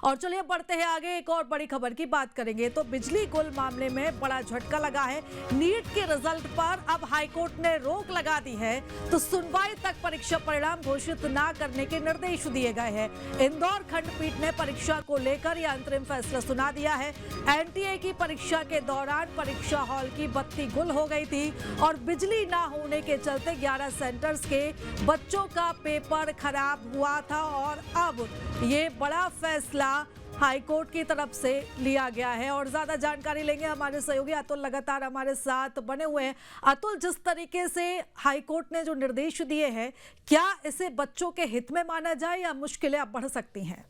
और चलिए बढ़ते हैं आगे, एक और बड़ी खबर की बात करेंगे। तो बिजली गुल मामले में बड़ा झटका लगा है। नीट के रिजल्ट पर अब हाईकोर्ट ने रोक लगा दी है, तो सुनवाई तक परीक्षा परिणाम घोषित न करने के निर्देश दिए गए हैं। इंदौर खंडपीठ ने परीक्षा को लेकर यह अंतरिम फैसला सुना दिया है। एनटीए की परीक्षा के दौरान परीक्षा हॉल की बत्ती गुल हो गई थी और बिजली न होने के चलते 11 सेंटर्स के बच्चों का पेपर खराब हुआ था और अब ये बड़ा फैसला हाईकोर्ट की तरफ से लिया गया है। और ज्यादा जानकारी लेंगे, हमारे सहयोगी अतुल लगातार हमारे साथ बने हुए हैं। अतुल, जिस तरीके से हाईकोर्ट ने जो निर्देश दिए हैं, क्या इसे बच्चों के हित में माना जाए या मुश्किलें अब बढ़ सकती हैं?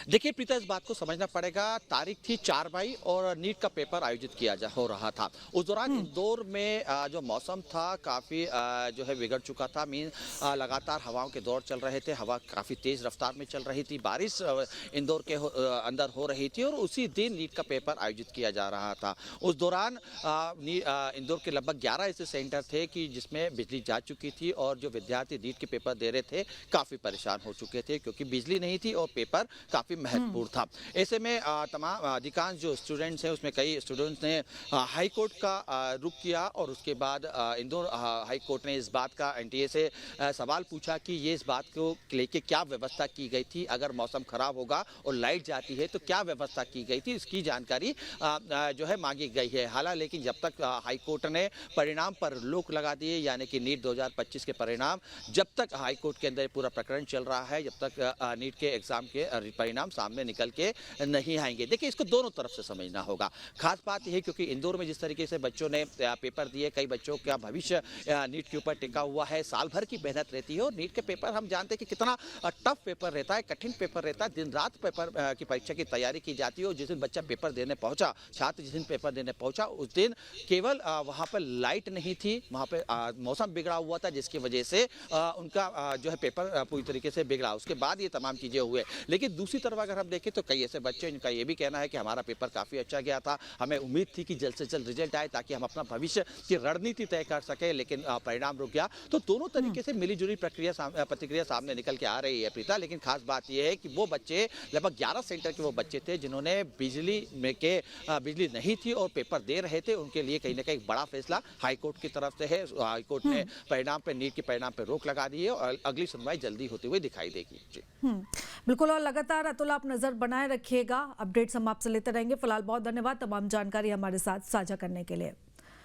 देखिए प्रीता, इस बात को समझना पड़ेगा। तारीख थी 4 मई और नीट का पेपर आयोजित हो रहा था। उस दौरान इंदौर में जो मौसम था काफ़ी जो है बिगड़ चुका था। लगातार हवाओं के दौर चल रहे थे, हवा काफ़ी तेज़ रफ्तार में चल रही थी, बारिश इंदौर के अंदर हो रही थी और उसी दिन नीट का पेपर आयोजित किया जा रहा था। उस दौरान इंदौर के लगभग 11 ऐसे सेंटर थे कि जिसमें बिजली जा चुकी थी और जो विद्यार्थी नीट के पेपर दे रहे थे काफ़ी परेशान हो चुके थे, क्योंकि बिजली नहीं थी और पेपर काफ़ी महत्वपूर्ण था। ऐसे में तमाम अधिकांश जो स्टूडेंट्स हैं उसमें कई स्टूडेंट्स ने हाई कोर्ट का रुख किया और उसके बाद इंदौर हाई कोर्ट ने इस बात का एनटीए से सवाल पूछा कि ये इस बात को लेके क्या व्यवस्था की गई थी, अगर मौसम खराब होगा और लाइट जाती है तो क्या व्यवस्था की गई थी, इसकी जानकारी जो है मांगी गई है। हालांकि लेकिन जब तक हाई कोर्ट ने परिणाम पर रोक लगा दिए, यानी कि नीट 2025 के परिणाम, जब तक हाई कोर्ट के अंदर पूरा प्रकरण चल रहा है, जब तक नीट के एग्जाम के परिणाम सामने निकल के नहीं आएंगे। देखिए, इसको दोनों तरफ से समझना होगा। खास बात यह है क्योंकि इंदौर में जिस तरीके से बच्चों ने पेपर दिए, कई बच्चों का भविष्य नीट के ऊपर टिका हुआ है, साल भर की मेहनत रहती है और नीट के पेपर हम जानते हैं कि कितना टफ पेपर रहता है, कठिन पेपर रहता है। दिन रात पेपर की परीक्षा की तैयारी की जाती है और जिस दिन बच्चा पेपर देने पहुंचा, छात्र जिस दिन पेपर देने पहुंचा, उस दिन केवल वहां पर लाइट नहीं थी, वहां पर मौसम बिगड़ा हुआ था, जिसकी वजह से उनका जो है पेपर पूरी तरीके से बिगड़ा। उसके बाद ये तमाम चीजें हुए। लेकिन दूसरी तरफ अगर हम देखें तो कई ऐसे बच्चे जिनका ये भी कहना है कि हमारा पेपर काफ़ी अच्छा गया था, हमें उम्मीद थी कि जल्द से जल्द रिजल्ट आए ताकि हम अपना भविष्य की रणनीति तय कर सके, लेकिन परिणाम रुक गया। तो दोनों तरीके से मिलीजुली प्रतिक्रिया सामने निकल के आ रही है प्रीता। लेकिन खास बात यह है कि वो बच्चे, लगभग 11 सेंटर के वो बच्चे थे जिन्होंने बिजली नहीं थी और पेपर दे रहे थे, उनके लिए कहीं ना कहीं बड़ा फैसला हाईकोर्ट की तरफ से है। हाईकोर्ट ने नीट के परिणाम पर रोक लगा दी है और अगली सुनवाई जल्दी होते हुए दिखाई देगी। जी बिल्कुल, और लगातार अतुल आप नजर बनाए रखिएगा, अपडेट्स हम आपसे लेते रहेंगे। फिलहाल बहुत धन्यवाद तमाम जानकारी हमारे साथ साझा करने के लिए।